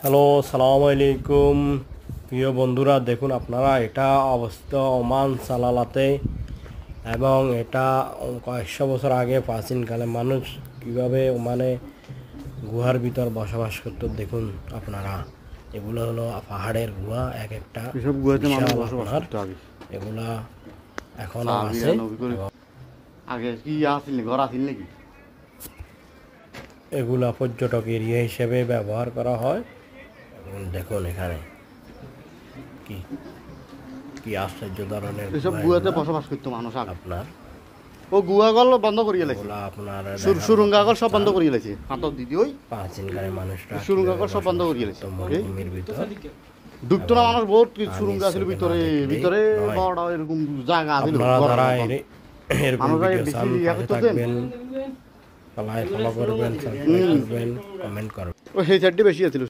Hello, সালামু আলাইকুম প্রিয় বন্ধুরা। দেখুন আপনারা, এটা অবস্থিত ওমান সালালাতে এবং এটা কয়েকশো বছর আগে প্রাচীনকালে মানুষ কীভাবে ওমানে গুহার ভিতর বসবাস করত। দেখুন আপনারা, এগুলো হলো পাহাড়ের গুহা, এক একটা এসব গুহাতে মানুষ বিশাল বসবাস আপনার। করতো আগে। এগুলা এখনো আছে। আগে কি আসিল ঘর আসিল নাকি? এগুলা পর্যটক এরিয়া হিসেবে ব্যবহার করা হয়। এবং দেখুন এখানে কি কি আশ্চর্য ধরনের এসব গুহাতে বসবাস করতো মানুষ আগে। আপনার ও গুহাগল বন্ধ করিয়ে লেছে, এগুলা আপনার সুরঙ্গাগল সব বন্ধ করিয়ে লেছে। হাতত দিদি ওই প্রাচীনকালে মানুষরা সুরঙ্গাগল সব বন্ধ করিয়ে লেছে। মরুভূমির ভিতর ঢুকতো না মানুষ, বহুত সুরঙ্গা ছিল ভিতরে ভিতরে, বড় এরকম জায়গা আছিল। আপনারা যারা এরকম আমরা ভিডিও বেশি চান ইয়া পাশে করতেন। থাকবেন, লাইক ফলো করবেন, সাবস্ক্রাইব করবেন, কমেন্ট করবেন। ও সেই সাইডে বেশি আছিল।